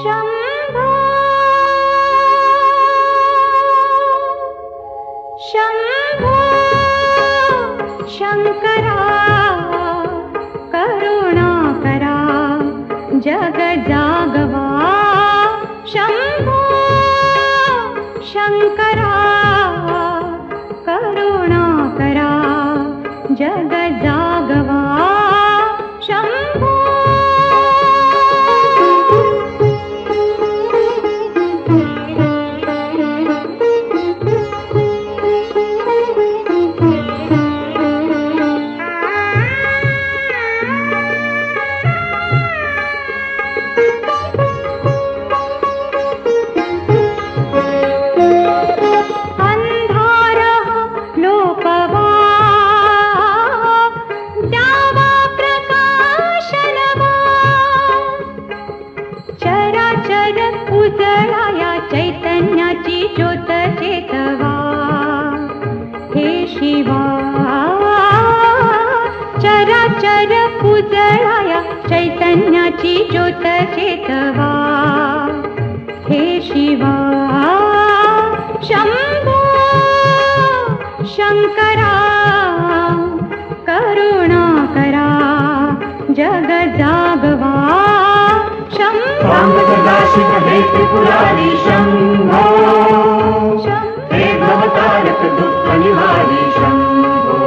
शंभो शंभो शंकरा करुणाकरा जग जागवा शंभो शंकरा करुणाकरा जग जागवा शंभो चैतन्याची ज्योत चेतवा हे शिवा चराचर उजळाया चैतन्याची ज्योत चेतवा हे शिवा शंभो शंकरा करुणाकरा जग जागवा शिव हे त्रिपुरारी शंभो हे भवतारक दुःख निवारी शंभो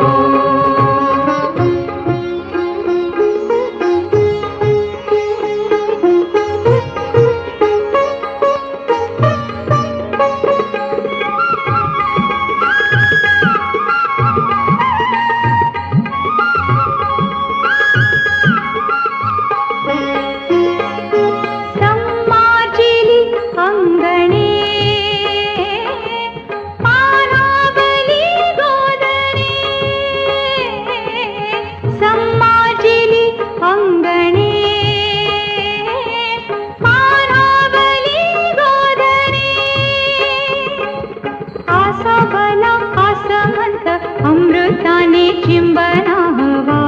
अमृताने चिंबना हवा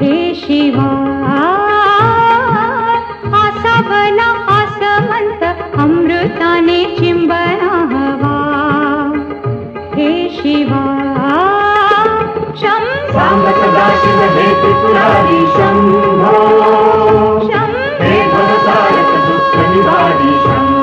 हे शिवा आसा भला आसमंत अमृताने चिंबना हवा हे शिवा सांब सदा शिव हे त्रिपुरारी शंभो हे भवतारक दुःख निवारी शंभो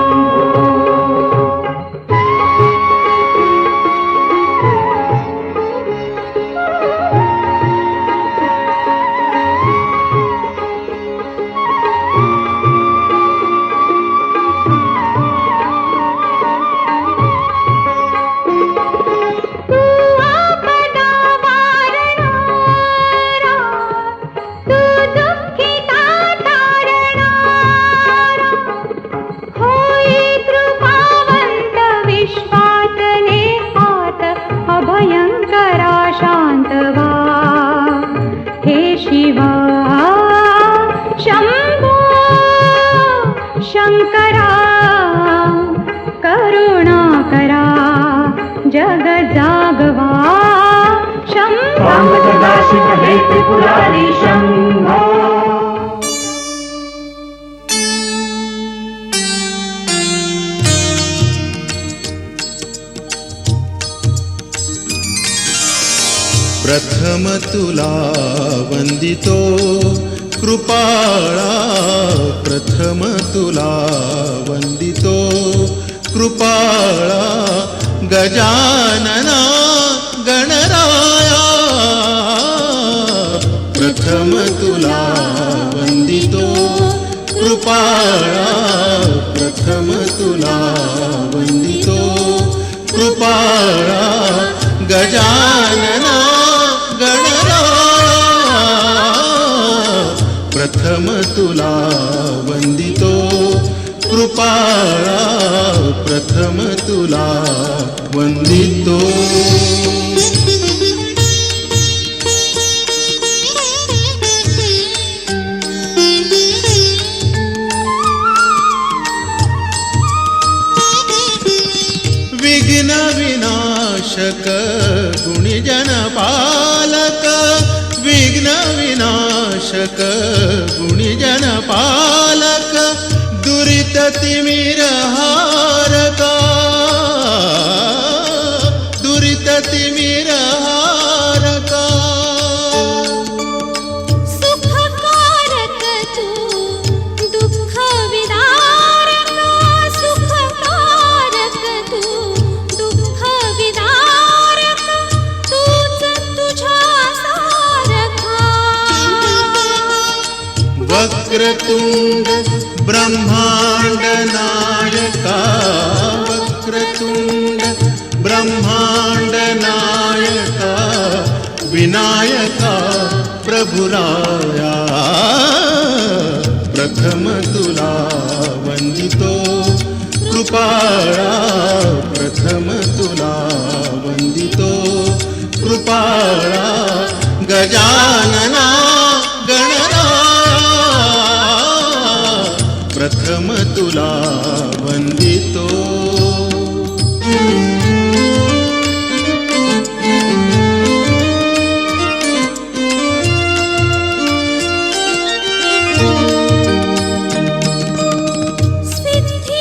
शिवा शंभो शंकरा करुणाकरा जग जागवा शंभो शिव हे त्रिपुरारी शंभो प्रथम तुला वंदितो कृपाळा प्रथम तुला वंदितो कृपाळा गजानना गणराया प्रथम तुला वंदितो कृपाळा प्रथम तुला वंदितो कृपाळा गजानना प्रथम तुला वंदितो कृपाळा प्रथम तुला वंदितो विघ्न विनाशक गुणिजन पालक विघ्न विनाशक गुणिजन पालक दुरिततिमिरहारका दुरिततिमिरहारका सुखकारक तू दुःख विदारक सुखकारक तू दुःख विदारक तूच तुझ्या सारखा वक्रतुंड ब्रह्मांड नायका वक्रतुंड ब्रह्मांड नायका विनायका प्रभुराया प्रथम तुला वंदितो कृपाळा प्रथम तुला वंदितो कृपाळा गजानना गणराया प्रथम तुला वंदितो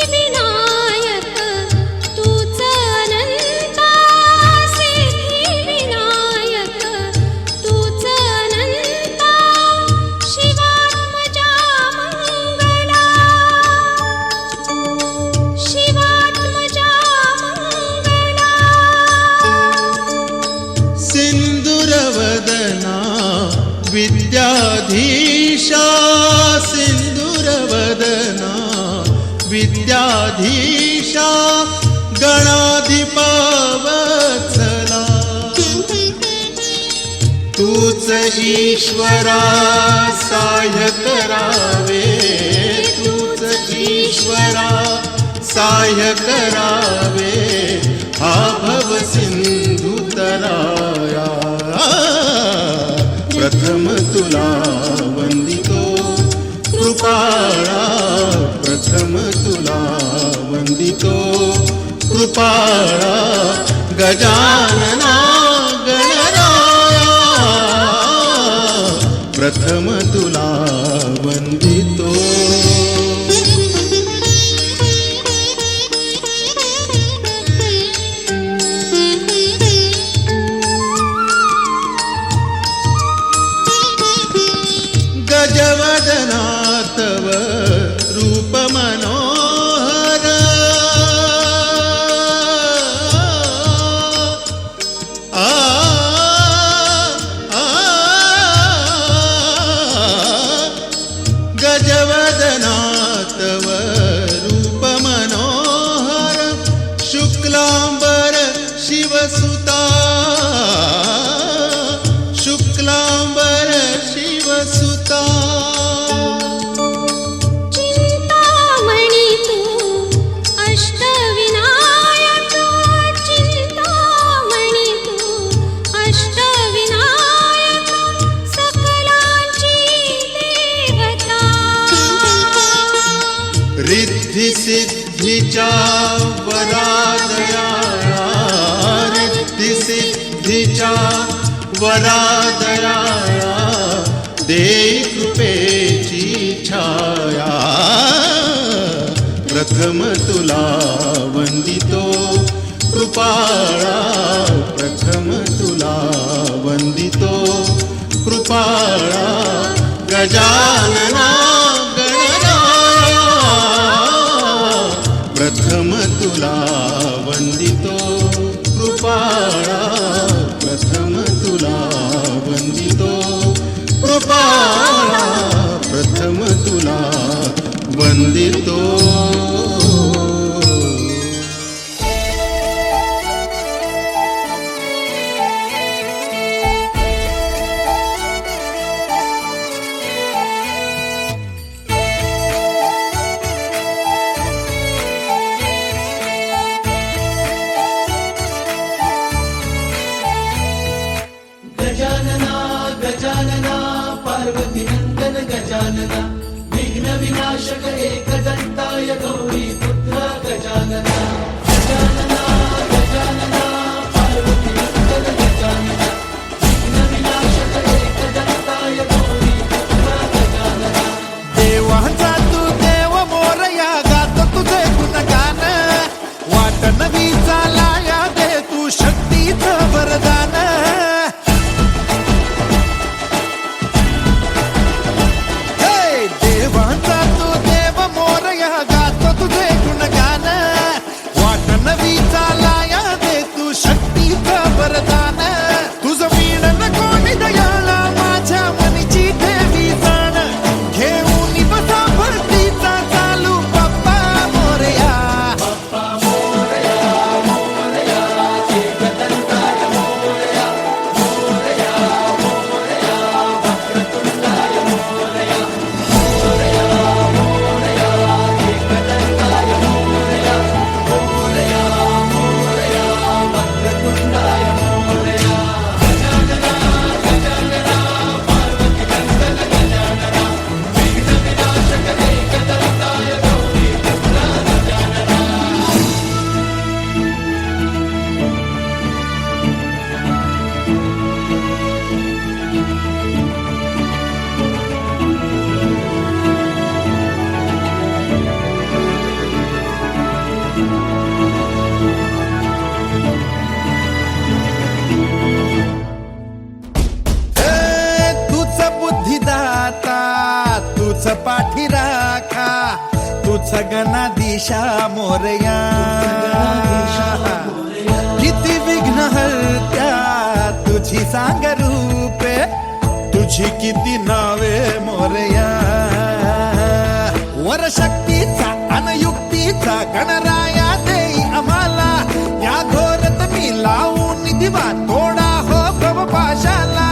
सिद्धिविनायक तूच अनंता सिद्धिविनायक तूच अनंता शिवात्मजा मंगला शिवात्मजा मंगला सिंदूरवदना विद्याधीशा सिंदूरवदना विद्याधीशा गणाधिपा वत्सला तूच ईश्वरा सहाय्य करावे तूच ईश्वरा सहाय्य करावे हा भव सिंधू तराया प्रथम तुला वंदितो कृपाळा प्रथम तुला वंदितो कृपाळा गजानना गणराया प्रथम तुला वंदितो गजवदना तव रूप मनोहर आ गजवदना तव रूप मनोहर शुक्लांबर शिवसुता शुक्लांबर शिवसुता चिंतामणी तू अष्टविनायक चिंतामणी तू अष्टविनायक सकलांची देवता रिद्धी सिद्धीच्या वरादया रिद्धी सिद्धीच्या वरादया देई कृपेची छाया प्रथम तुला वंदितो कृपाळा प्रथम तुला वंदितो कृपाळा गजानना गणराया प्रथम तुला वंदितो कृपाळा प्रथम तुला वंदितो कृपाळा प्रथम तुला वंदितो गजानना गजानना पार्वती नंदन गजानना विघ्न विनाशक एकदंताय गौरी पुत्र गजानना गजानना गजानना पार्वती नंदन गजानना विघ्न विनाशक एकदंताय गौरी पुत्र गजानना देवाचा तू देव मोरया गात शक्तीचं वरदान. हे देवांचा तू देव मोरया, गातो तुझे गुणगान. वाट नवी चालाया दे तू शक्तीचं वरदान. तुझं वीण कोणी दयाळा, माझ्या मनीची देवी जाण. घेऊन बसा भरतीचा चालू बाप्पा मोरया. तूच बुद्धिदाता, तूच पाठी राखा, तूच गणाधीशा मोरया. किती विघ्न हरत्या तुझी सांग रूपे, तुझी किती नावे मोरया. वर शक्तीचा अनयुक्तीचा गणराया देई आम्हाला. या घोरत मी लावून दिवा तोडा हो भवपाशाला.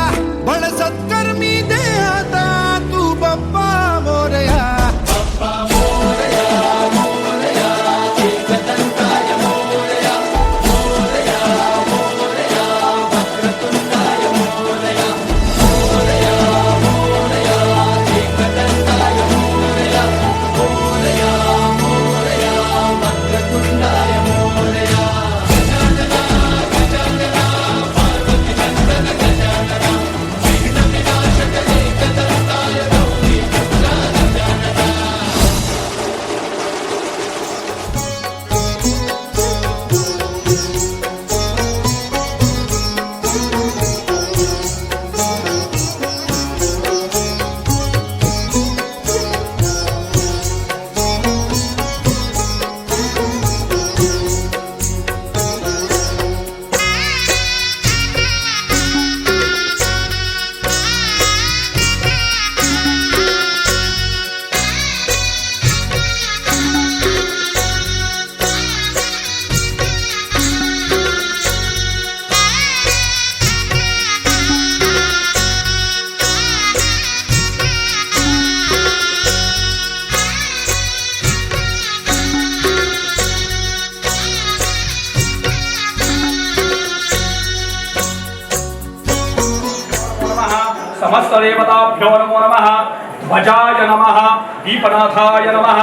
बळ सत्कर्मी दे आता तू बाप्पा मोरया. समस्त देवताभ्यो नमो नमः. ध्वजाय नमः. दीपनाथाय नमः.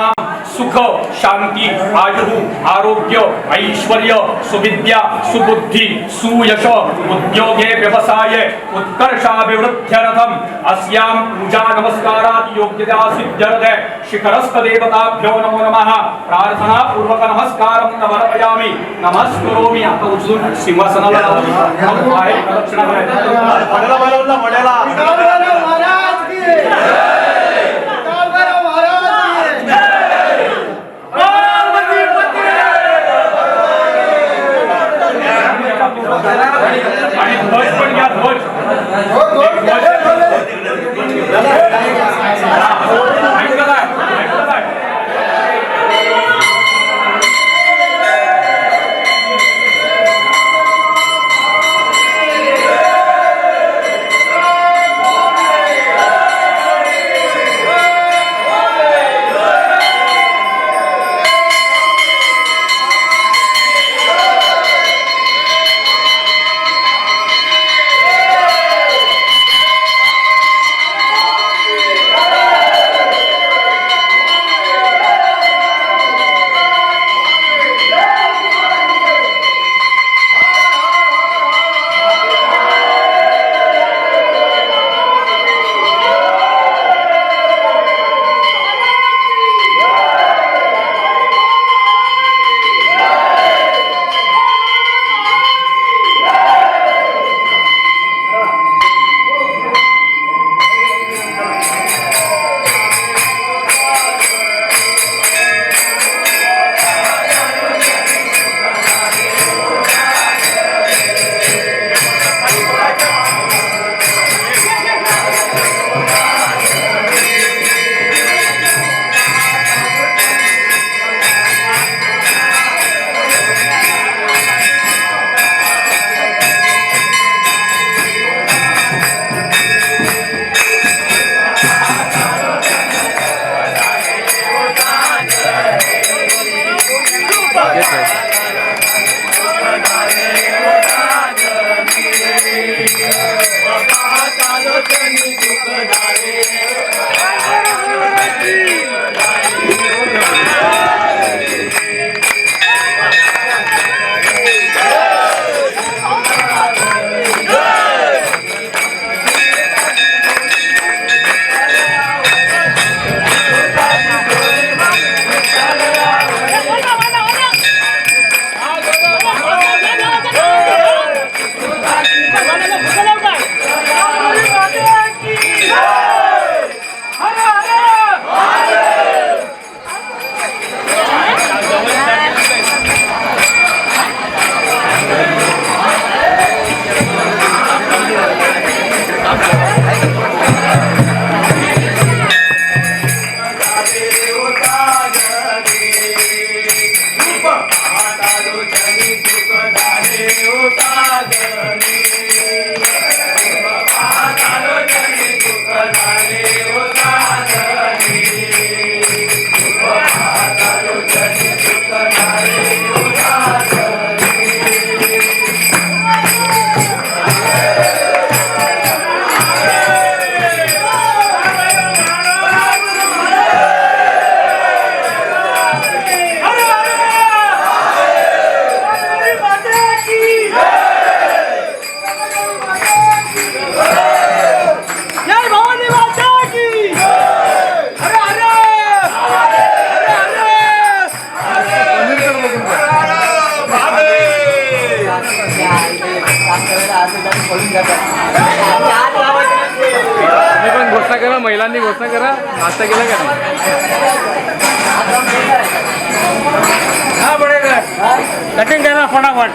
सुख शांती आयु आरोग्य ऐश्वर्य सुविद्या सुबुद्धि सुयश उद्योगे व्यवसाये उत्कर्षाभिवृद्ध्यर्थम अस्यां पूजा नमस्कारात् योग्यता सिद्ध्यर्थे शिखरस्थ देवताभ्यो नमो नमः. प्रार्थना पूर्वक नमस्कारं समर्पयामि. नमस्करोमि. आता उचलून सिंहासनाला लावून आहे प्रदक्षिणा करायची. मडेला बोलवला मडेला. महाराज की आणि ध्वज पण घ्या. ध्वज घोषणा करा नाश्ता केला का नाही हा बडेगा कटिंग करा फटाफट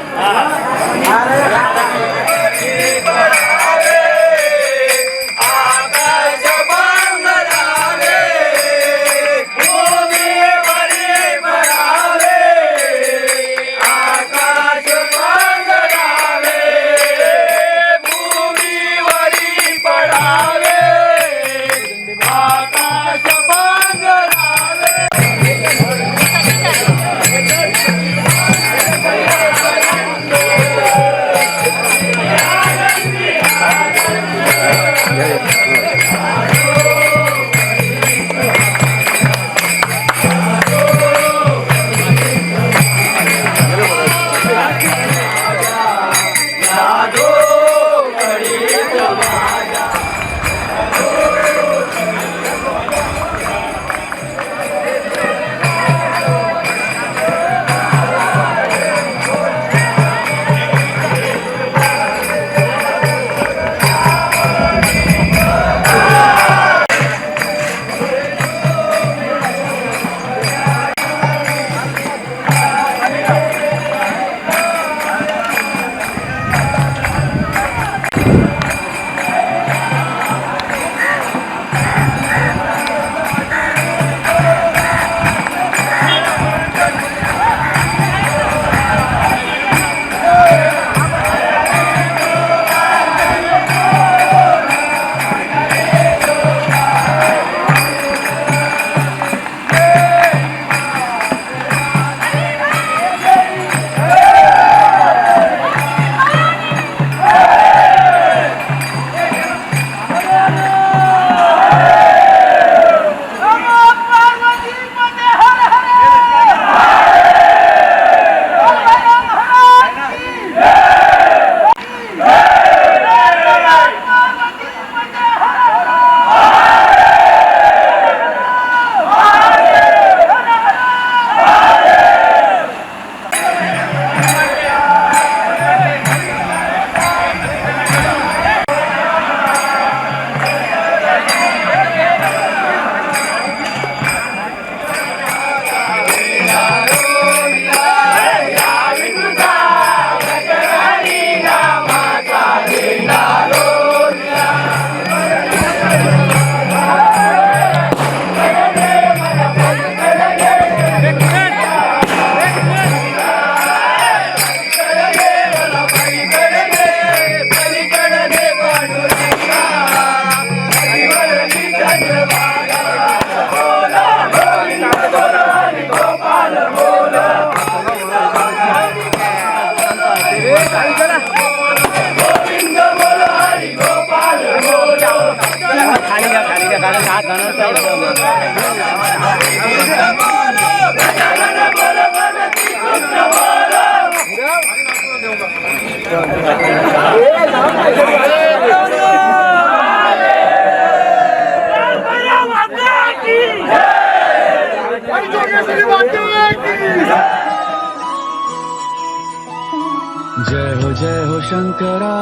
जय हो शंकरा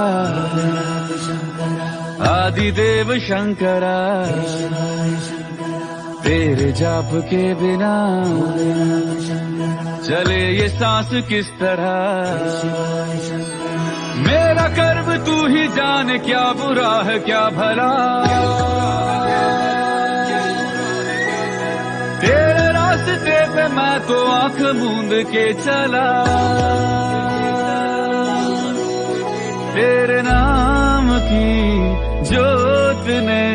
आदिदेव शंकरा तेरे जाप के बिना चले ये सांस किस तरह मेरा कर्म तू ही जाने क्या बुरा है क्या भला तेरे रास्ते पे मैं तो आंख मूंद के चला तेरे नाम की जोत ने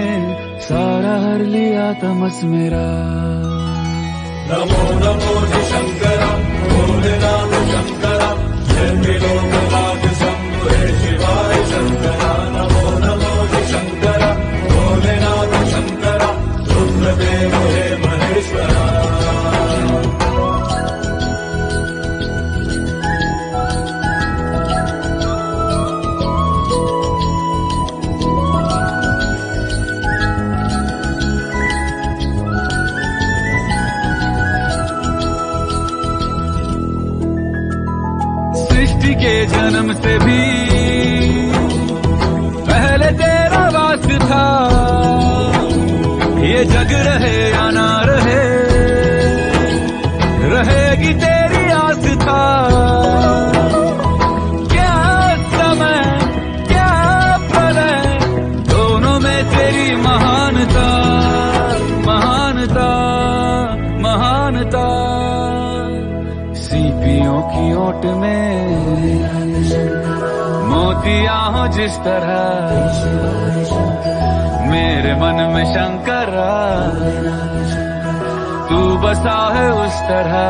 सारा हर लिया तमस मेरा नमो नमो शंकरा भोलेनाथ शंकरा जय लोकनाथ शंभो हे शिवाय शंकरा नमो नमो शंकरा भोलेनाथ शंकरा रुद्रदेव हे महेश्वरा सृष्टि के जन्म से भी पहले तेरा वास था ये ये जग रहे या ना रहे, रहेगी तेरी आस्था। क्या समय क्या प्रलय, दोनों में तेरी महानता, महानता, महानता। सीपियों की ओट में मोतियां हो जिस तरह, मेरे मन में शंकर तू बसा है उस तरह।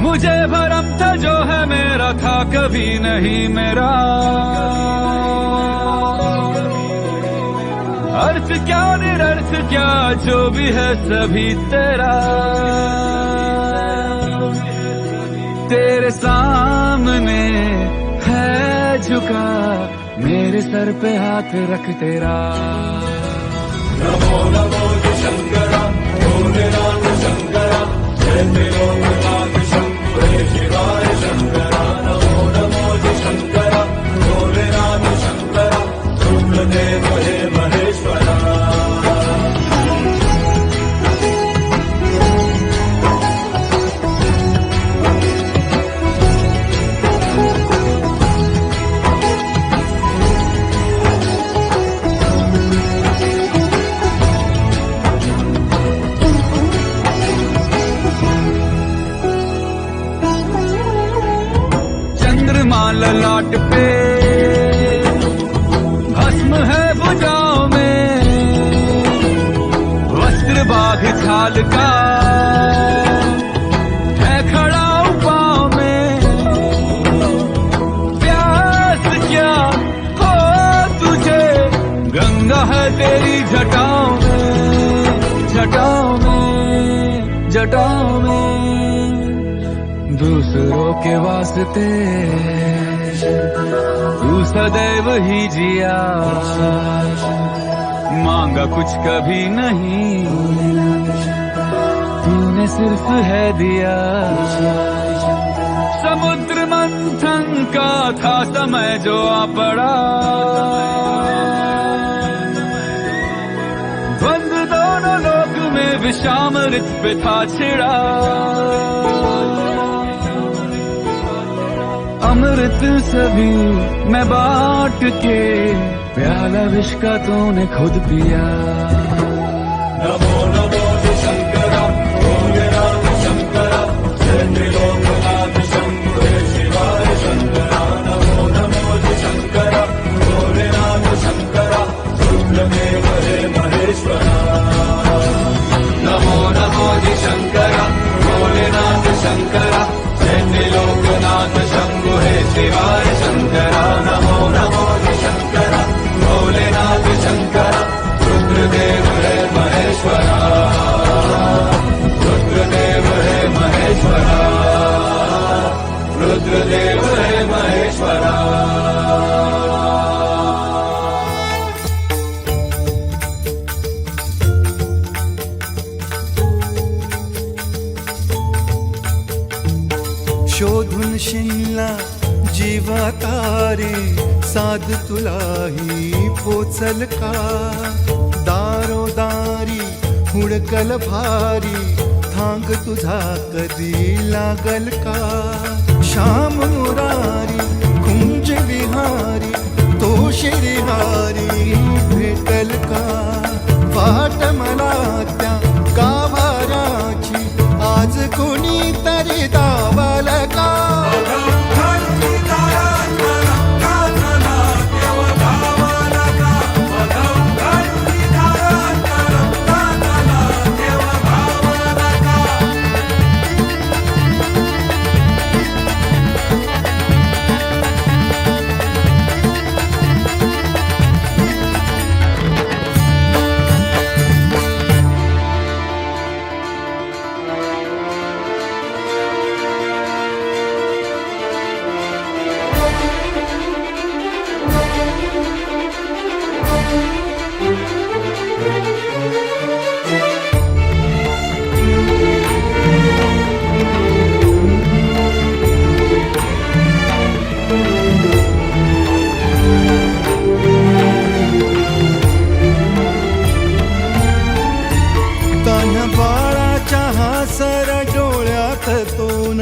मुझे भरम था जो है मेरा था कभी नहीं मेरा, अर्थ क्या निरर्थ क्या जो भी है सभी तेरा। तेरे सामने है झुका मेरे सर पे हाथ रख तेरा। नमो नमो जी शंकरा भोलेनाथ शंकरा, जय त्रिलोकनाथ शंभो हे शिवाय शंकरा। नमो नमो जी शंकरा भोलेनाथ शंकरा, रुद्रदेव हे महेश्वरा। ललाट पे भस्म है भुजाओं में, वस्त्र बाघ छाल का है खड़ा पाँव में। प्यास क्या हो तुझे, गंगा है तेरी जटाओं में, जटाओं में, जटाओं में। दूसरों के वास्ते तू सदैव ही जिया, मांगा कुछ कभी नहीं, तूने सिर्फ है दिया। समुद्र मंथन का था समय जो आ पड़ा, द्वंद दोनों लोक में विषामृत पे था छिड़ा। अमृत सभी मैं बांट के, प्याला विष का तूने खुद पिया। नमो नमो जी शंकरा भोलेनाथ शंकरा, जय त्रिलोकनाथ शंभो हे शिवाय शंकरा। नमो नमो जी शंकरा भोलेनाथ शंकरा, रुद्रदेव हे महेश्वरा। नमो नमो जी शंकरा भोलेनाथ शंकरा, जय त्रिलोकनाथ शंभो हे शिवाय शंकरा। नमो नमो जी शंकरा भोलेनाथ शंकरा, रुद्रदेव हे महेश्वरा, रुद्रदेव हे महेश्वरा, रुद्रदेव हे महेश्वरा। शोधून शिनला जीवा तारे, साध तुलाही पोचल का। दारोदारी हुडकल भारी, थांग तुझा कधी लागल का। श्याम मुरारी कुंज विहारी, तो शिरिहारी भेटल का। वाट मला त्या गाभाऱ्याची, आज कोणी तरी दावल का।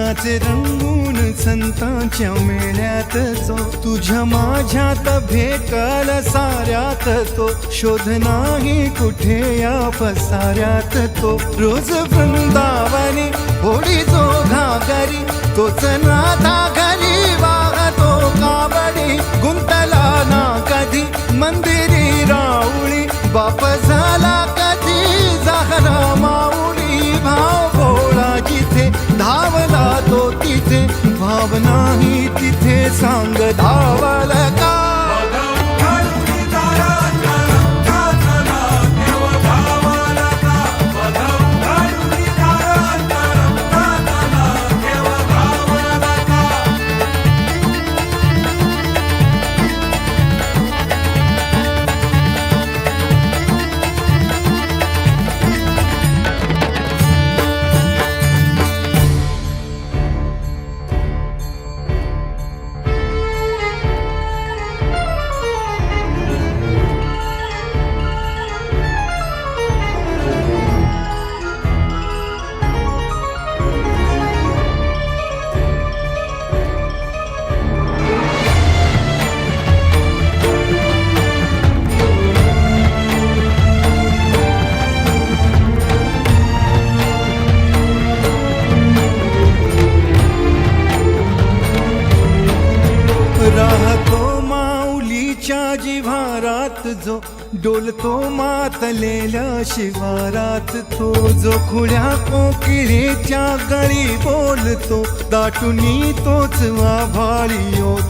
रंगाचे रंगून संतांच्या मेळ्यात जो तुझ्या माझ्यात भेटल साऱ्यात तो शोध नाही कुठे या पसाऱ्यात तो रोज वृंदावनी होडी जो घागरी तोच नाथा घरी वाहतो कावडी गुंतला ना कधी मंदिरी राऊळी बाप झाला कधी जाहरा माऊली भाव भोळा जिथे धावला तो तिथे भाव नाही तिथे सांग धावल का राहतो माऊलीच्या जिव्हारात जो डोलतो मातलेल्या शिवारात तो जो खुल्या कोकिळेच्या गळी बोलतो दाटुनी तोच आभाळी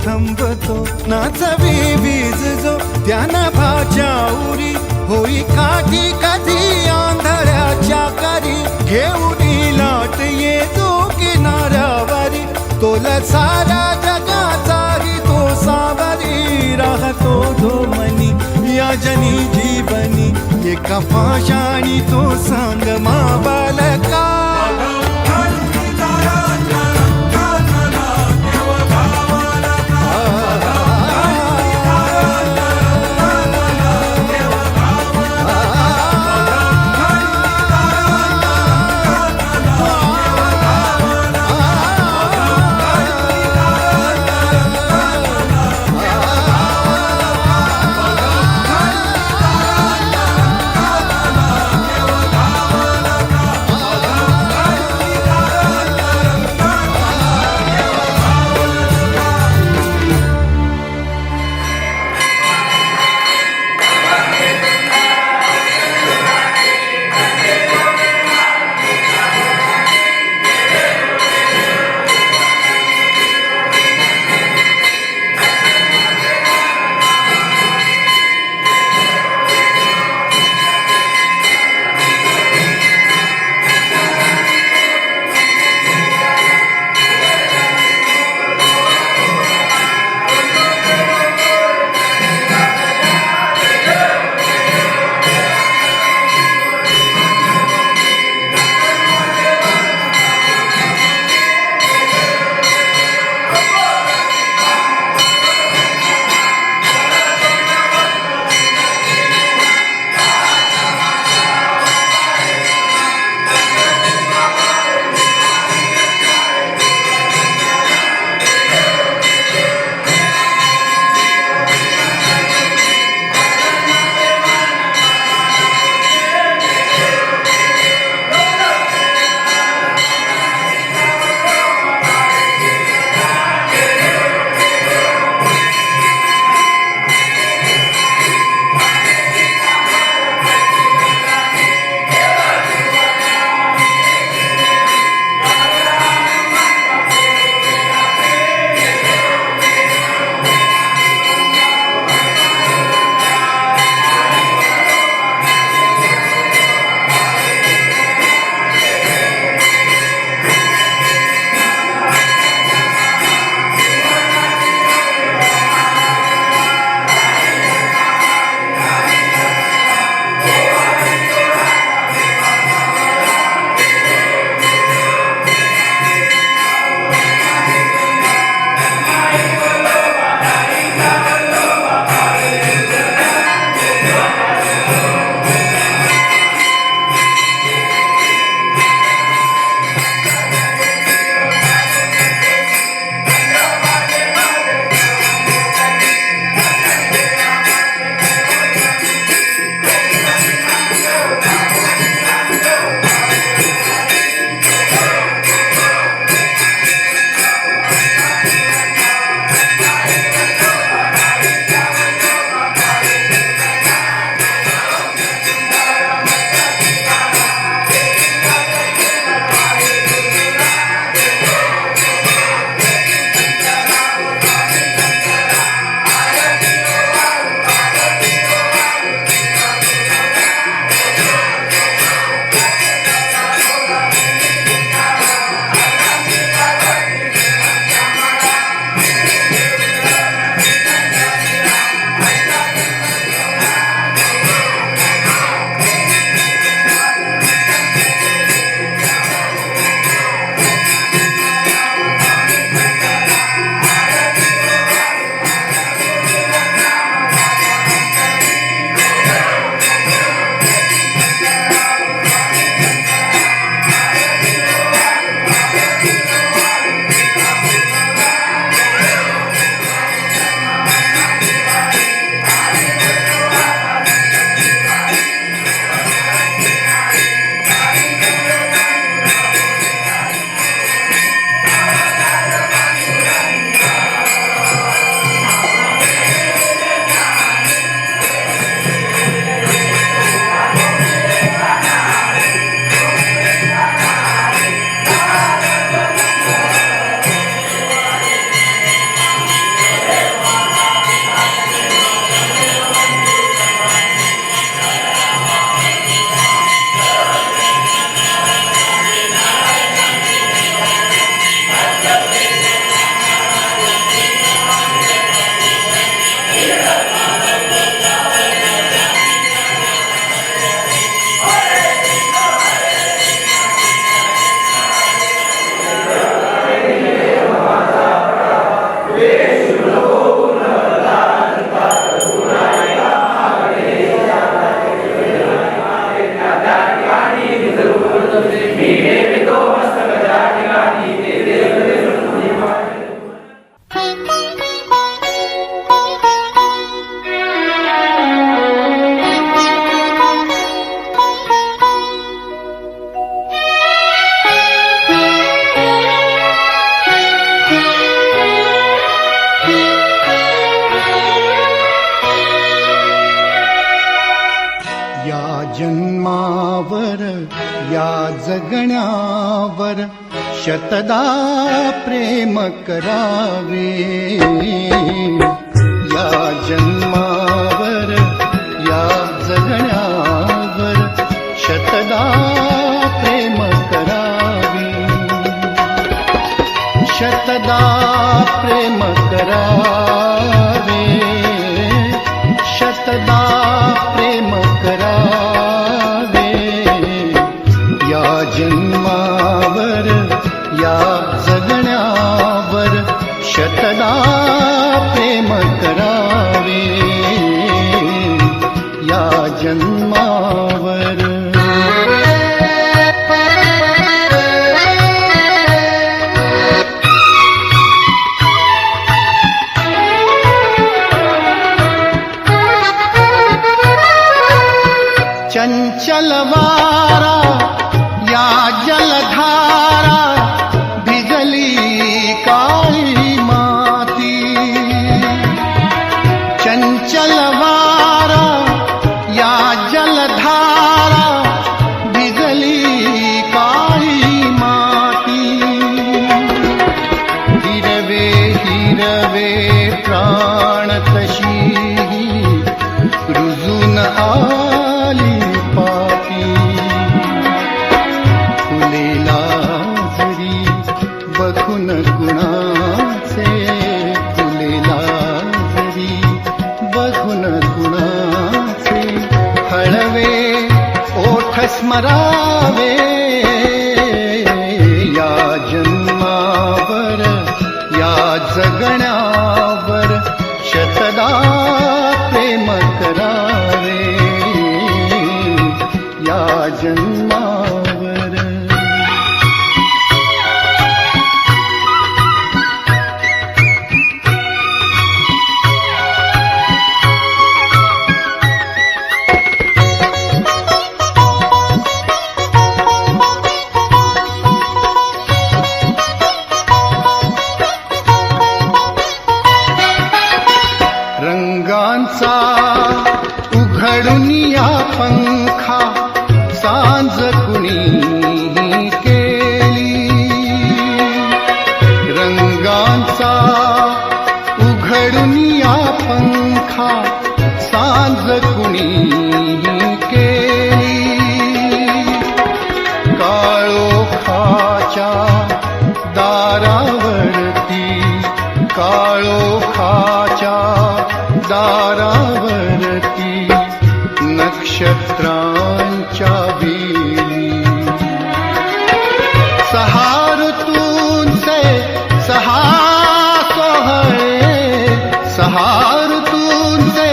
थांबतो नाचवी वीज जो त्यानं भाच्या उरी होई काठी कधी आंधळ्याच्या करी घेऊन लाट ये जो किनाऱ्यावरी तोला सारा जगाचाही तो सावरी राहतो धो मनी या जनी जीवनी एका पाशाणी तो सांग मा बालका जन्मावर या जगण्यावर शतदा प्रेम करावे. या जन्मावर या जगण्यावर शतदा प्रेम करावे. शतदा प्रेम करावे. शतदा प्रेम करावे. या जन्मावर या जगण्यावर शतदा प्रेम करावे. या जन्मावर चंचल वारा या जलधारा भिजली काळी माती. चंचल वारा या जलधारा भिजली काळी माती. हिरवे हिरवे प्राण तशी रुजून आली पाती. फुलेला जरी बघून कुणाचे. फुलेला जरी बघून कुणाचे. हळवे ओठ स्मरावे. या जन्मावर या जगण्यावर शतदा प्रेम करावे. या जन्मावर रंगांचा उघडून या पंखा सांज कुणी केली. रंगांचा उघडून या पंखा सांज कुणी केली. काळोखाच्या दारावरती. काळोखाच्या दारावरती नक्षत्रांच्या वेली. सहा ऋतूंचे सहा सोहळे. सहा ऋतूंचे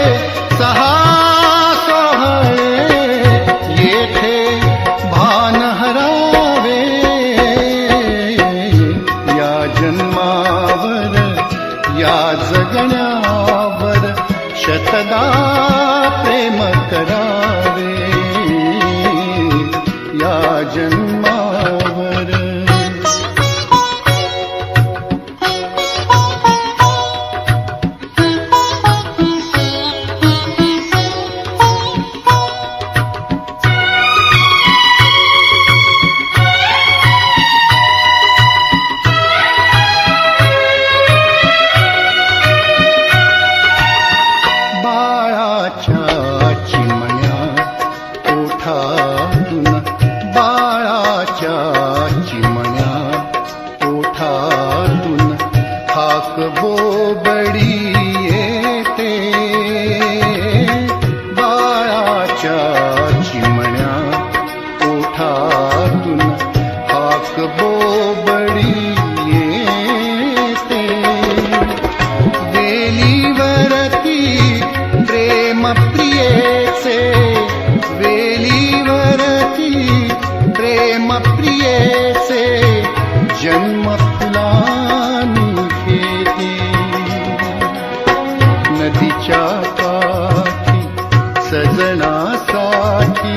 सहा सोहळे येथे भान हरावे. या जन्मावर या जगण्यावर शतदा प्रेम करावे. या जन्मावर बाळाच्या चिमण्या ओठातून. बाळाच्या चिमण्या ओठातून हाक बोबडी येते. बाळाच्या चिमण्या ओठातून हाक बोबडी येते. वेलीवरती प्रेम प्रियेचे. वेलीवरती प्रेम प्रियेचे जन्म फुलांनी घेते. नदीच्या काठी सजनासाठी.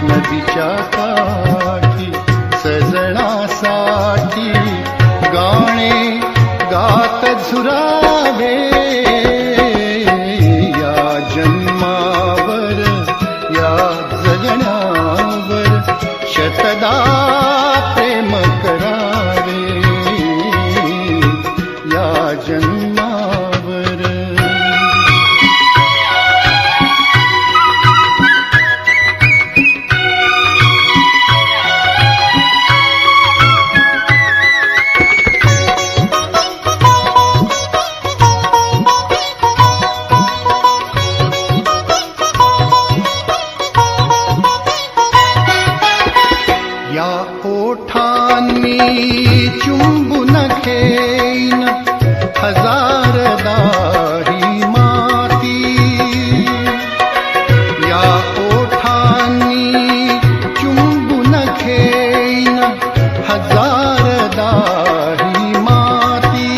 नदीच्या काठी सजनासाठी गाणे गात झुरावे. या जन्मावर या जगण्यावर चुंबुन घेईन हजारदा ही माती या ओठांनी चुंबुन घेईन हजारदा ही माती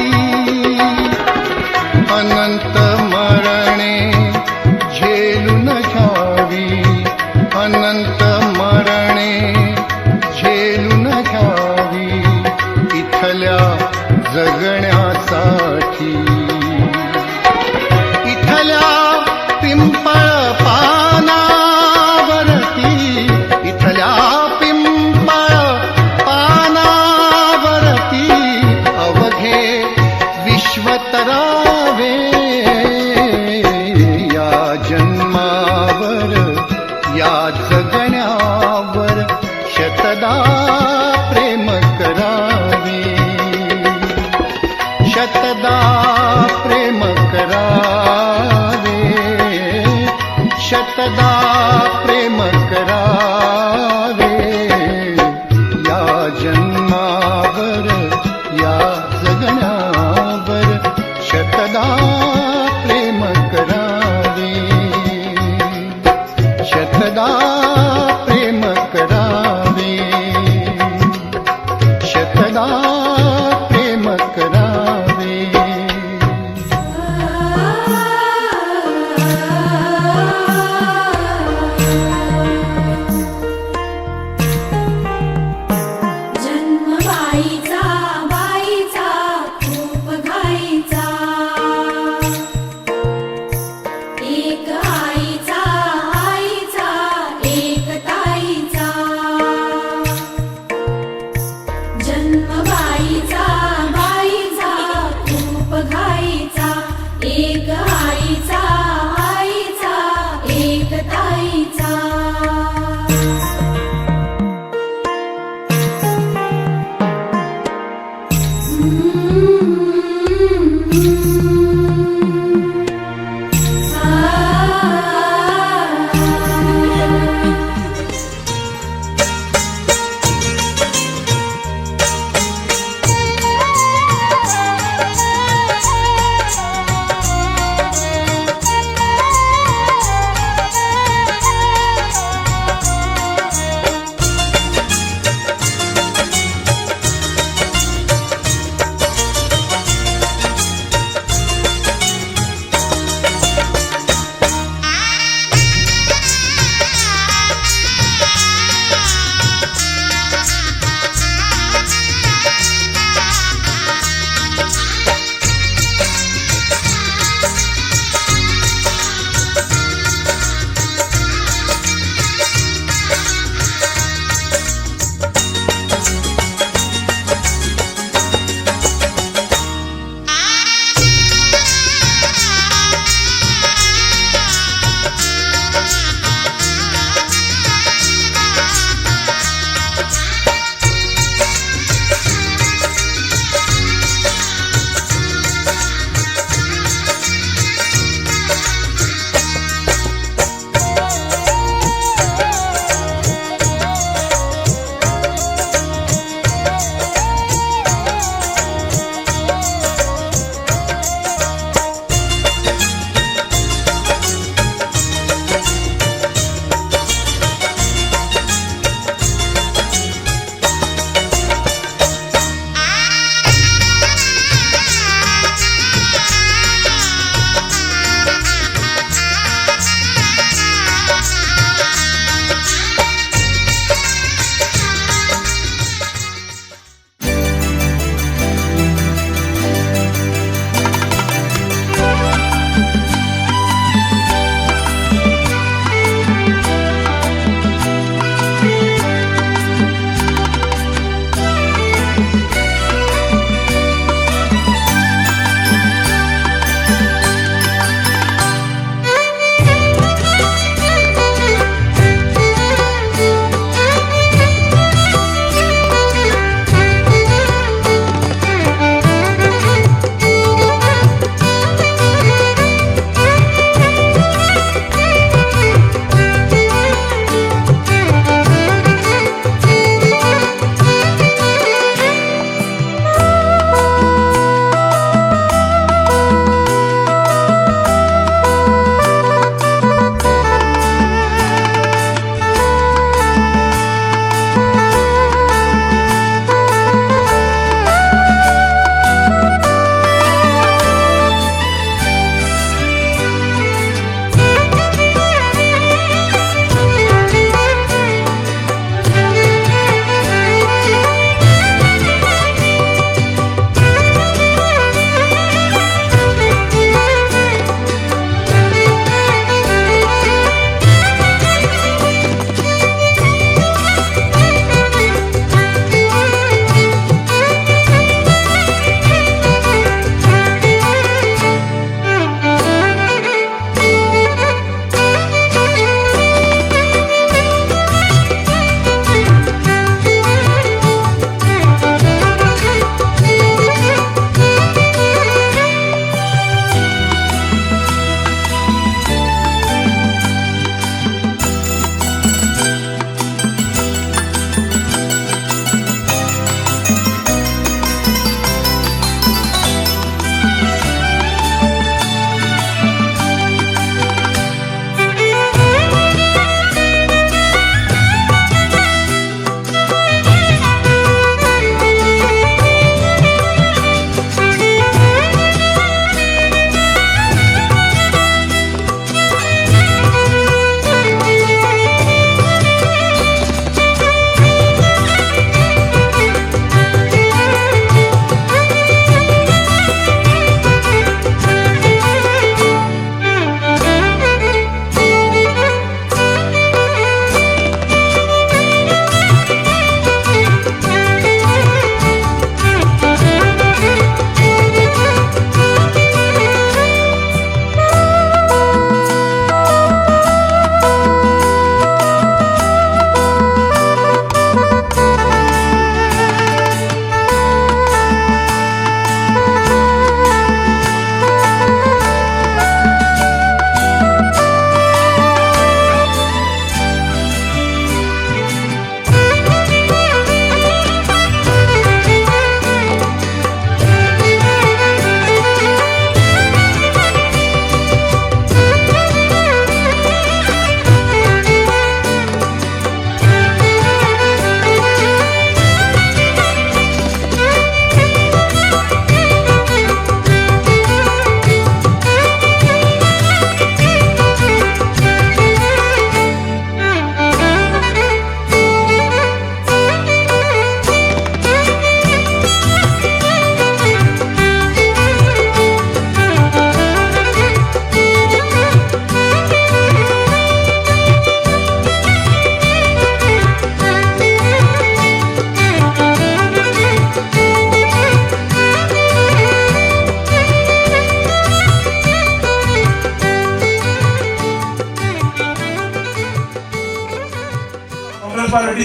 अनंत मरणे झेलून घ्यावी अनंत मरणे झेलून घ्यावी इथल्या जगण्यासाठी इथल्या पिंपळ पानावरती इथल्या पिंपळ पानावरती अवघे विश्वतरावे या जन्मावर या जगण्यावर शतदा प्रेम करावे शतदा प्रेम करावे शतदा प्रेम करावे या जन्मावर या जगण्यावर शतदा प्रेम करावे शतदा प्रेम करावे शतदा प्रेम करावे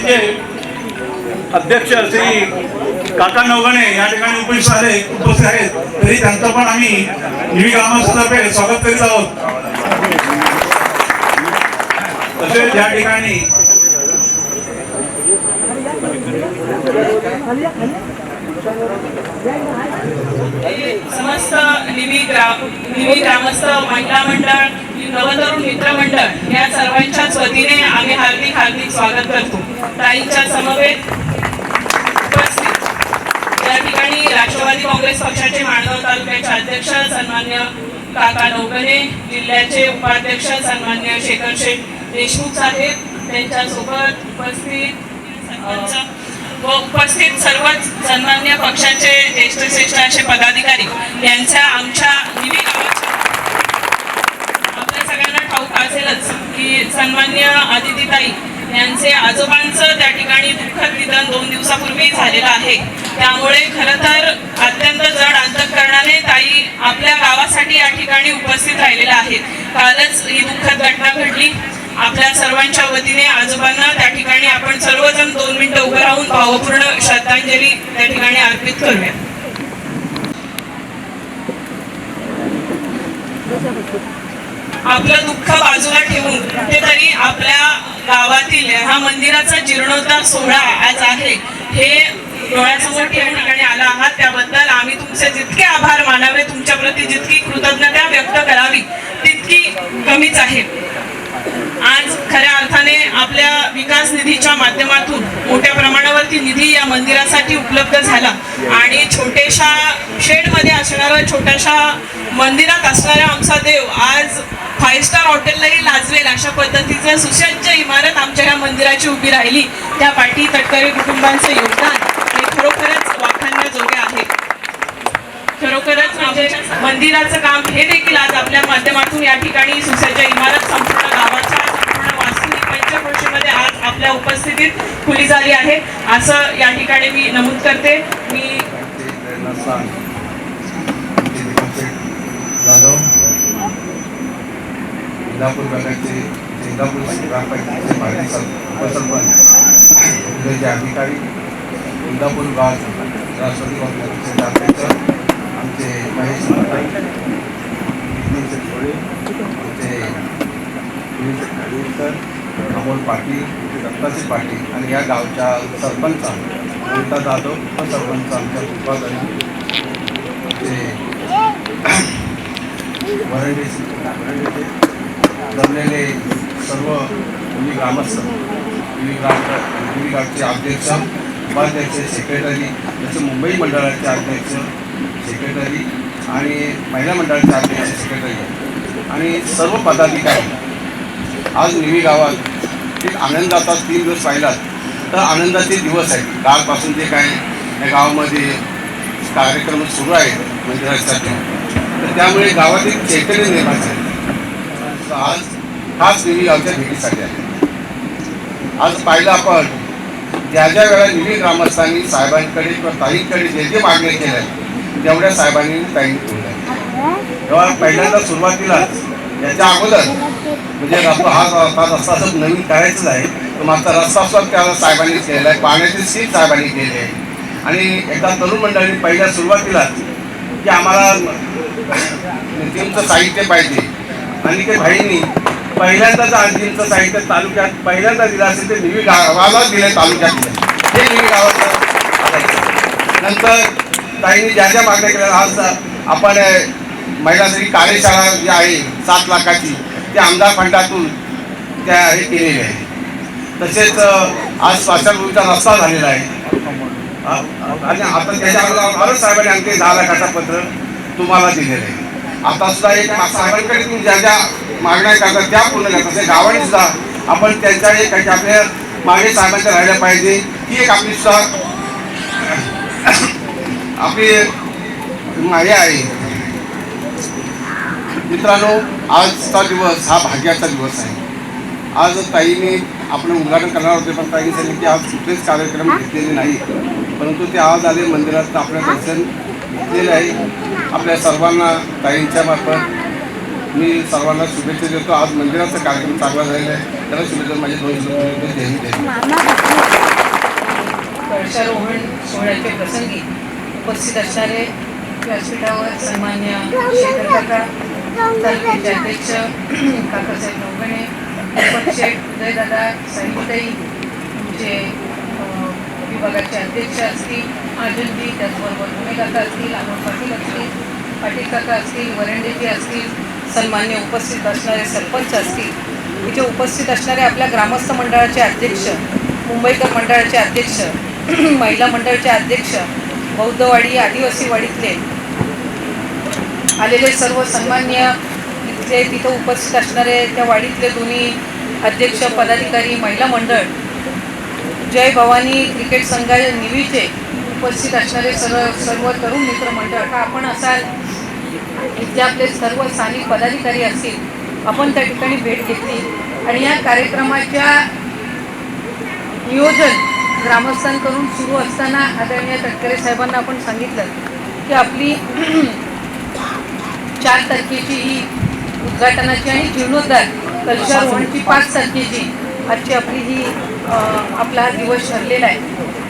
समितीचे अध्यक्ष श्री काका नवगणे या ठिकाणी उपस्थित आहेत, तरी त्यांचं पण आम्ही निवी ग्रामस्थातर्फे स्वागत करीत आहोत. तसेच या ठिकाणी समस्त निवी ग्रामस्थ महिला मंडळ, नवतरुण मित्र मंडळ या सर्वांच्याच वतीने आम्ही हार्दिक स्वागत करतो. ताईंच्या समवेत उपस्थित या ठिकाणी राष्ट्रवादी काँग्रेस पक्षाचे माणगाव तालुक्याचे अध्यक्ष सन्मान्य काका नवगणे, जिल्ह्याचे उपाध्यक्ष सन्मान्य शेखर शेठ देशमुख साहेब, त्यांच्यासोबत उपस्थित सर्वच सन्मान्य पक्षाचे ज्येष्ठ असे पदाधिकारी यांच्या आमच्या निवी गावाच्या आपल्या सगळ्यांना ठाऊक असेलच की सन्मान्य आदितीताई यांचे आजोबांचं त्या ठिकाणी दुःखद निधन 2 दिवसापूर्वी झालेलं आहे. त्यामुळे खरं तर अत्यंत जड अंतःकरणाने ताई आपल्या गावासाठी या ठिकाणी उपस्थित राहिलेल्या आहेत. कालच ही दुःखद घटना घडली. आपल्या सर्वांच्या वतीने आजोबांना त्या ठिकाणी आपण सर्वजण 2 मिनिटं उभं राहून भावपूर्ण श्रद्धांजली त्या ठिकाणी अर्पित करूया. आपलं दुःख बाजूला ठेवून कुठेतरी आपल्या गावातील हा मंदिराचा जीर्णोद्धार सोहळा आज आहे हे डोळ्यासमोर ठेवून ठिकाणी आला आहात, त्याबद्दल आम्ही तुमचे जितके आभार मानावे, तुमच्या प्रती जितकी कृतज्ञता व्यक्त करावी तितकी कमीच आहे. आज खऱ्या अर्थाने आपल्या विकास निधीच्या माध्यमातून मोठ्या प्रमाणावरती निधी या मंदिरासाठी उपलब्ध झाला आणि छोट्याशा शेडमध्ये असणारा छोट्याशा मंदिरात असणारा आमचा देव आज 5 स्टार हॉटेललाही लाजवेल अशा पद्धतीचं सुसज्ज इमारत आमच्या ह्या मंदिराची उभी राहिली. त्या पाठी तटकरे कुटुंबांचं योगदान हे खरोखरच वाखाणण्याजोगे आहे. खरोखरच म्हणजे मंदिराचं काम हे देखील आज आपल्या माध्यमातून या ठिकाणी सुसज्ज इमारत संपूर्ण गावाच्या संपूर्ण वास्तुनिक पंचक्रोशीमध्ये आज आपल्या उपस्थितीत खुली झाली आहे असं या ठिकाणी मी नमूद करते. मी इंदापूर भागाचे इंदापूर ग्रामपंचायतीचे माजी उपसरपंच अधिकारी, इंदापूर गाव राष्ट्रवादी काँग्रेसचे अध्यक्ष आमचे महेश आमचे अमोल पाटील, दत्ताजी पाटील आणि या गावच्या सरपंच रीता जाधव, उपसरपंच आमच्या सुभागारी वरंडे जमलेले सर्व निवी ग्रामस्थ, निवी गावचे अध्यक्ष, उपाध्यक्ष, सेक्रेटरी, जसे मुंबई मंडळाचे अध्यक्ष, सेक्रेटरी आणि महिला मंडळाचे अध्यक्ष, सेक्रेटरी आणि सर्व पदाधिकारी. आज निवी गावात एक आनंदाचा 3 दिवस पाहिलात तर आनंदाचे दिवस आहेत. कालपासून जे काय या गावामध्ये कार्यक्रम सुरू आहेत मंदिरासाठी, तर त्यामुळे गावात एक चैतन्य निर्माण झाले. आज खास निवी गावच्या भेटीसाठी आहे. आज पाहिलं आपण ज्या वेळा निवी ग्रामस्थांनी साहेबांकडे किंवा ताईंकडे जे मागणी केल्या तेवढ्या साहेबांनी ताईंनी केलं. तेव्हा पहिल्यांदा सुरुवातीलाच याच्या अगोदर म्हणजे हा रस्ता असं नवीन करायचंच आहे, तर मात्र रस्ता सुद्धा त्या साहेबांनी केलेला आहे, पाण्याची सीट साहेबांनी केली आहे. आणि एकदा तरुण मंडळांनी पहिल्या सुरुवातीलाच की आम्हाला नितींचं साहित्य पाहिजे आणि ते भाईंनी पहिल्यांदाच अंतिमचं साहित्य तालुक्यात पहिल्यांदा दिलं असेल ते निवी गावालाच दिलं, तालुक्यात दिलं. हे निवी गावाचं नंतर ताईंनी ज्या मागण्या केल्या, आज आपण महिलांसाठी कार्यशाळा जी आहे 7 लाखाची त्या आमदार फंडातून त्या हे केलेली आहे. तसेच आज स्मशानभूमीचा रस्ता झालेला आहे आणि आता त्याच्यावर भारत साहेबांनी आणखी 10 लाखाचं पत्र तुम्हाला दिलेलं आहे. आता सुद्धा एक साहेबांकडे तुम्ही ज्या मागण्या करतात त्या पूर्ण करतात, त्या गावाने सुद्धा आपण त्यांच्याकडे काही आपल्या मागणी साहेबांच्या राहिल्या पाहिजे ही एक आपली सुद्धा आपली हे आहे. मित्रांनो, आजचा दिवस हा भाग्याचा दिवस आहे. आज ताईने आपण उद्घाटन करणार होते, पण ताईने सांगितले की आज कुठलेच कार्यक्रम घेतलेले नाही, परंतु ते आज आले मंदिरात आपलं दर्शन घेतलेलं आहे. आपल्या सर्वांना ताईंच्या मार्फत मी सर्वांना शुभेच्छा देतो. आज मंदिराचा कार्यक्रम चांगला झालेला आहे, त्याला शुभेच्छा. माझे 2 शब्द कळशारोहण सोहळ्याच्या प्रसंगी उपस्थित असणारे व्यासपीठावर सन्मान्य शेखर काका, तालुक्याचे अध्यक्ष काकासाहेब नवगणे, दीपक शेठ, उदयदादा, साईताई, तुमचे विभागाचे अध्यक्ष असतील आजनजी, त्याचबरोबर पुणे काका असतील, अमोल पाटील असतील, पाटील काका असतील, वरंडेजी असतील, सन्मान्य उपस्थित असणारे सरपंच असतील, इथे उपस्थित असणारे आपल्या ग्रामस्थ मंडळाचे अध्यक्ष, मुंबईकर मंडळाचे अध्यक्ष, महिला मंडळाचे अध्यक्ष, बौद्धवाडी आदिवासी वाडीतले आलेले सर्व सन्मान्य इथले तिथं उपस्थित असणारे त्या वाडीतले दोन्ही अध्यक्ष पदाधिकारी, महिला मंडळ, जय भवानी क्रिकेट संघ निवीचे उपस्थित असणारे सर्व तरुण मित्र मंडळ, का आपण असाल इथले आपले सर्व स्थानिक पदाधिकारी असतील, आपण त्या ठिकाणी भेट घेतली आणि या कार्यक्रमाच्या नियोजन ग्रामस्थांकडून सुरू असताना आदरणीय तटकरे साहेबांना आपण सांगितलं की आपली 4 तारखेची ही उद्घाटनाची आणि जीर्णोद्धार कलशारोहणची 5 तारखेची आजची आपली ही आपला हा दिवस ठरलेला आहे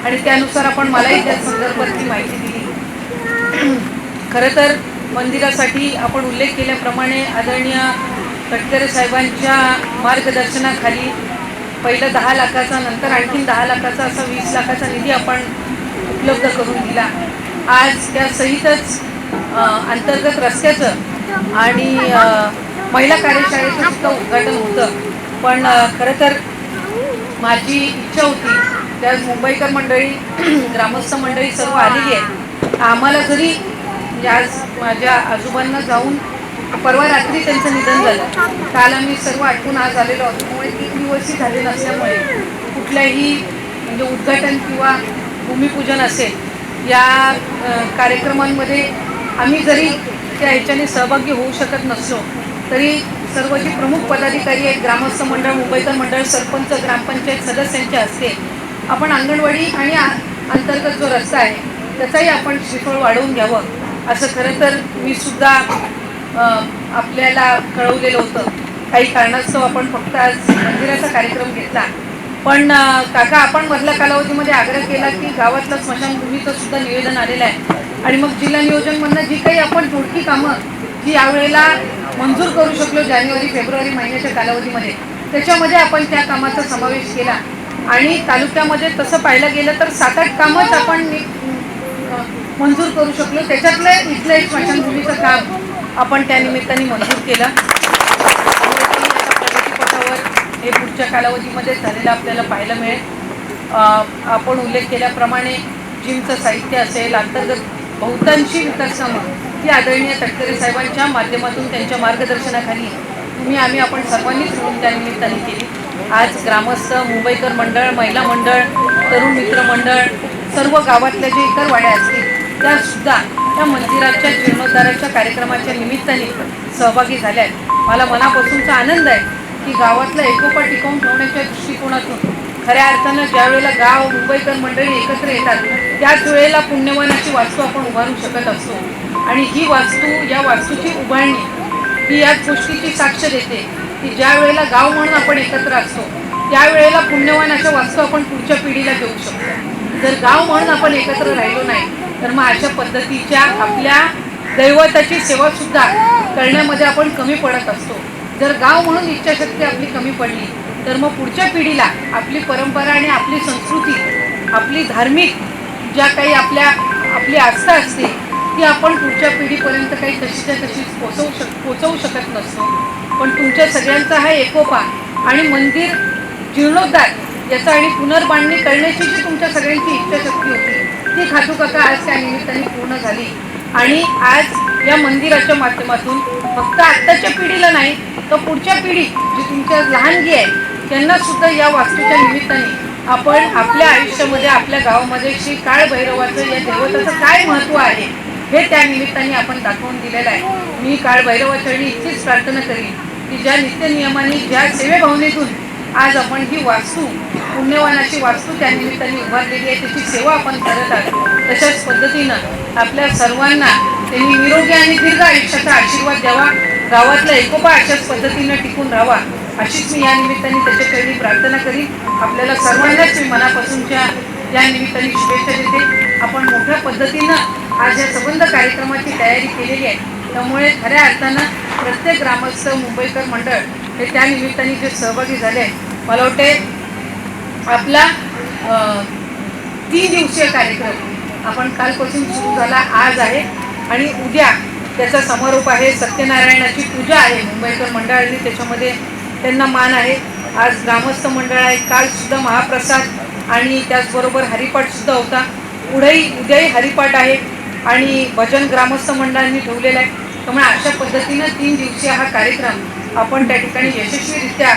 आणि त्यानुसार आपण मलाही त्या संदर्भातली माहिती दिली. खरं तर मंदिरासाठी आपण उल्लेख केल्याप्रमाणे आदरणीय तटकरे साहेबांच्या मार्गदर्शनाखाली पहिलं 10 लाखाचा, नंतर आणखीन 10 लाखाचा, असा 20 लाखाचा निधी आपण उपलब्ध करून दिला. आज त्यासहितच अंतर्गत रस्त्याचं आणि महिला कार्यशाळेचं सुद्धा उद्घाटन होतं. पण खरं तर माझी इच्छा होती, त्याच मुंबईकर मंडळी, ग्रामस्थ मंडळी सर्व आलेली आहे. आम्हाला जरी म्हणजे आज माझ्या आजोबांना जाऊन परवा रात्री त्यांचं निधन झालं, काल आम्ही सर्व आठवून आज आलेलो आहोत, त्यामुळे 3 दिवसही झाले नसल्यामुळे कुठल्याही म्हणजे उद्घाटन किंवा भूमिपूजन असेल या कार्यक्रमांमध्ये आम्ही जरी त्या ह्याच्याने सहभागी होऊ शकत नसलो तरी सर्व जे प्रमुख पदाधिकारी आहेत, ग्रामस्थ मंडळ, मुंबईकर मंडळ, सरपंच, ग्रामपंचायत सदस्यांच्या हस्ते आपण अंगणवाडी आणि अंतर्गत जो रस्ता आहे त्याचाही आपण श्रीफळ वाढवून घ्यावं असं खरं तर मी सुद्धा आपल्याला कळवलेलं होतं. काही कारणास्तव आपण फक्त आज मंदिराचा कार्यक्रम घेतला, पण काका आपण मधल्या कालावधीमध्ये आग्रह केला की गावातलं स्मशानभूमीचं सुद्धा निवेदन आलेलं आहे आणि मग जिल्हा नियोजनमधनं जी काही आपण तोडकी कामं जी यावेळेला मंजूर करू शकलो जानेवारी फेब्रुवारी महिन्याच्या कालावधीमध्ये, त्याच्यामध्ये आपण त्या कामाचा समावेश केला आणि तालुक्यामध्ये तसं पाहायला गेलं तर 7-8 कामच आपण मंजूर करू शकलो. त्याच्यातलं इथलं एक स्मशानभूमीचं काम आपण त्या निमित्ताने मंजूर केलं. प्रगतीपथावर हे पुढच्या कालावधीमध्ये झालेलं आपल्याला पाहायला मिळेल. आपण उल्लेख केल्याप्रमाणे जिमचं साहित्य असेल, अंतर्गत बहुतांशी विकास कामं ती आदरणीय तटकरे साहेबांच्या माध्यमातून त्यांच्या मार्गदर्शनाखाली आम्ही आपण सर्वांनीच मिळून त्या निमित्ताने केली. आज ग्रामस्थ, मुंबईकर मंडळ, महिला मंडळ, तरुण मित्र मंडळ, सर्व गावातल्या जे इतर वाड्या असतील त्यासुद्धा त्या मंदिराच्या जीर्णोद्धाराच्या कार्यक्रमाच्या निमित्ताने सहभागी झाल्या आहेत. मला मनापासूनचा आनंद आहे की गावातला एकोपा टिकवून ठेवण्याच्या दृष्टिकोनातून खऱ्या अर्थानं ज्या वेळेला गाव, मुंबईकर मंडळी एकत्र येतात त्याच वेळेला पुण्यवानाची वास्तू आपण उभारू शकत असतो आणि ही वास्तू, या वास्तूची उभारणी ही याच गोष्टीची साक्ष देते की ज्या वेळेला गाव म्हणून आपण एकत्र असतो त्यावेळेला पुण्यवान अशा वास्तू आपण पुढच्या पिढीला देऊ शकतो. जर गाव म्हणून आपण एकत्र राहिलो नाही तर मग अशा पद्धतीच्या आपल्या दैवताची सेवासुद्धा करण्यामध्ये आपण कमी पडत असतो. जर गाव म्हणून इच्छाशक्ती आपली कमी पडली तर मग पुढच्या पिढीला आपली परंपरा आणि आपली संस्कृती, आपली धार्मिक ज्या काही आपली आस्था असते ती आपण पुढच्या पिढीपर्यंत काही तशीच्या तशीच पोचवू शकत नसतो. पण तुमच्या सगळ्यांचा हा एकोपा आणि मंदिर जीर्णोद्धार याचा आणि पुनर्बांधणी करण्याची जी तुमच्या सगळ्यांची इच्छाशक्ती होती ती खातू काका आज त्या निमित्ताने पूर्ण झाली आणि आज या मंदिराच्या माध्यमातून फक्त आत्ताच्या पिढीला नाही तर पुढच्या पिढी जी तुमच्या लहानगी आहे त्यांना सुद्धा या वास्तूच्या निमित्ताने आपण आपल्या आयुष्यामध्ये, आपल्या गावामध्ये श्री काळभैरवाचं या देवताचं काय महत्त्व आहे हे त्या निमित्ताने आपण दाखवून दिलेलं आहे. मी काळभैरवाचरणी इतकीच प्रार्थना करीन की ज्या नित्यनियमाने, ज्या सेवेभावनेतून आज आपण ही वास्तू, पुण्यवानाची वास्तू त्या निमित्ताने उभारलेली आहे, त्याची सेवा आपण करत आहोत. तशाच पद्धतीनं आपल्या सर्वांना त्यांनी निरोगी आणि दीर्घ आयुष्याचा आशीर्वाद द्यावा, गावातला एकोपा अशाच पद्धतीनं टिकून राहावा अशीच मी या निमित्ताने त्याच्याकडे प्रार्थना करीन. आपल्याला सर्वांनाच मी मनापासूनच्या या निमित्ताने शुभेच्छा देते. आपण मोठ्या पद्धतीनं आज या संबंध कार्यक्रमाची तयारी केलेली आहे. त्यामुळे खऱ्या अर्थानं प्रत्येक ग्रामस्थ मुंबईकर मंडळ हे त्या निमित्ताने जे सहभागी झाले आहेत, मला वाटते आपला 3 दिवसीय कार्यक्रम आपण कालपासून सुरू झाला, आज आहे आणि उद्या त्याचा समारोप आहे. सत्यनारायणाची पूजा आहे मुंबईकर मंडळाने, त्याच्यामध्ये त्यांना मान आहे. आज ग्रामस्थ मंडळ आहे, कालसुद्धा महाप्रसाद आणि त्याचबरोबर हरिपाठसुद्धा होता. उद्याही हरिपाठ आहे आणि भजन ग्रामस्थ मंडळांनी ठेवलेलं आहे. त्यामुळे अशा पद्धतीनं 3 दिवसीय हा कार्यक्रम आपण त्या ठिकाणी यशस्वीरित्या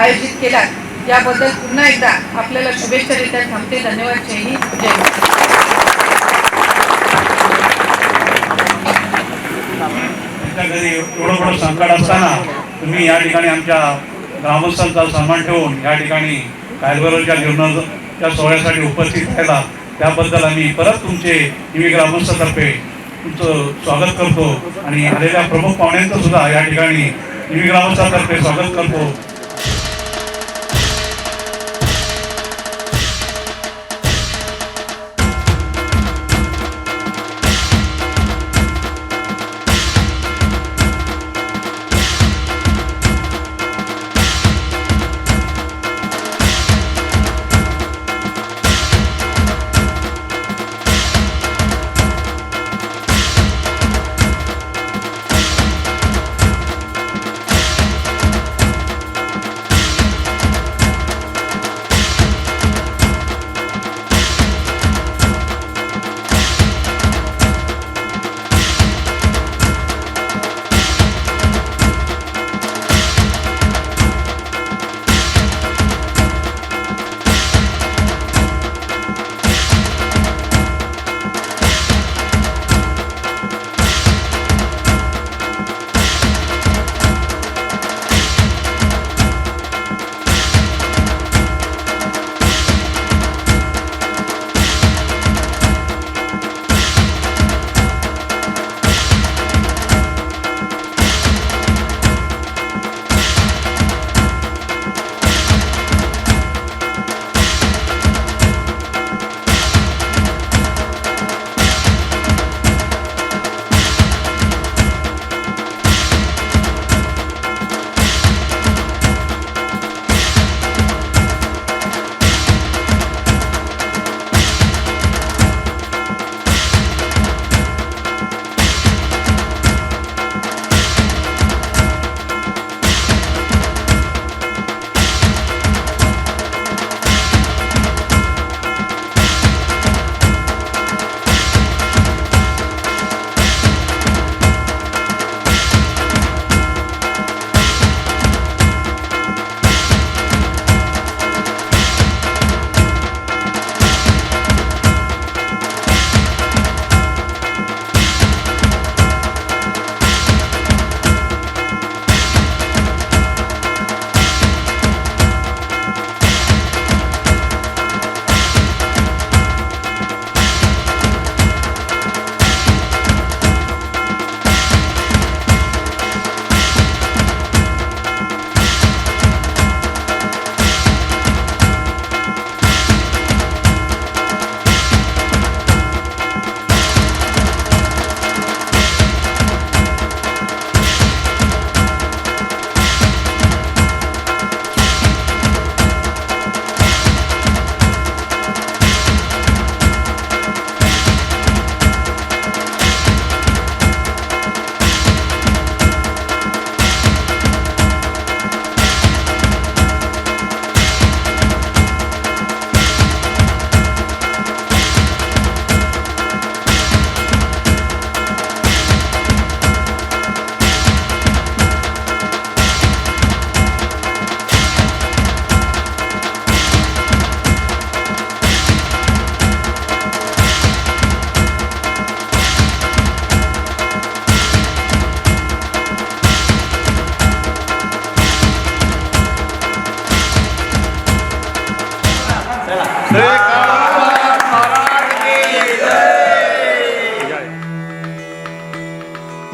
आयोजित केला. याबद्दल पुन्हा एकदा आपल्याला शुभेच्छा देता थांबते. धन्यवाद. जय हिंद, जय महाराष्ट्र. तुमच्या घरी एवढं मोठं संकट असताना तुम्ही या ठिकाणी आमच्या ग्रामस्थांचा सन्मान ठेवून या ठिकाणी कायद्याच्या जीवनाच्या सोहळ्यासाठी उपस्थित राहिला, त्याबद्दल आम्ही परत तुमचे निवी ग्रामस्थातर्फे तुमचं स्वागत करतो आणि आलेल्या प्रमुख पाहुण्यांचं सुद्धा या ठिकाणी निवी ग्रामस्थातर्फे स्वागत करतो.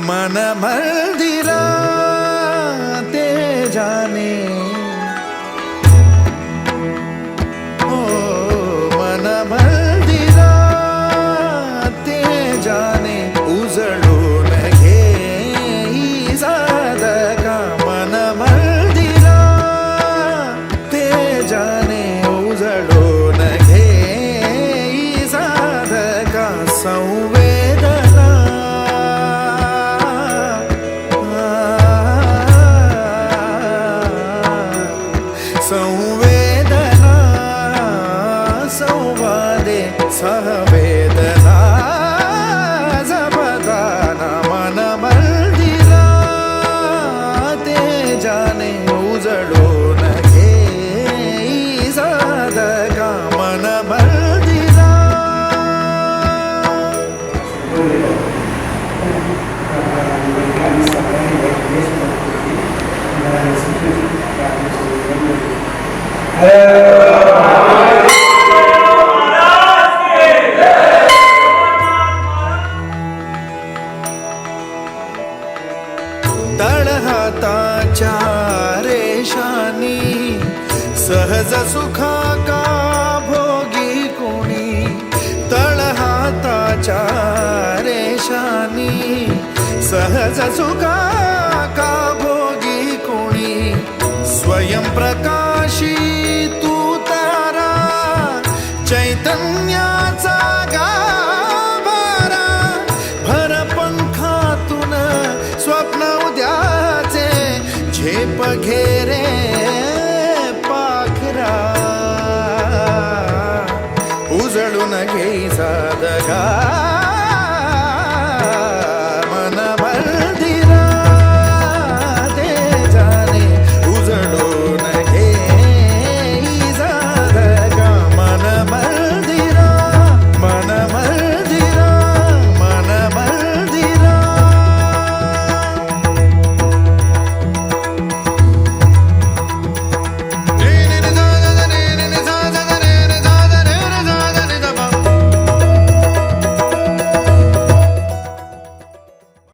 मन मंदिरा ते जाने ओ मन संवादे सहवेदना जपताना मन मंदिरा ते जाने उजळून घे साधका मन मंदिरा. तळहाताच्या रेषानी सहज सुखा का भोगी कोणी. तळहाताच्या रेषानी सहज सुखा का भोगी कोणी. स्वयं प्रकाशी तू तारा चैतन्याचा गाभारा. भर पंखातून स्वप्न उद्याचे झेप घेरे पाखरा. उजळून घे साधगा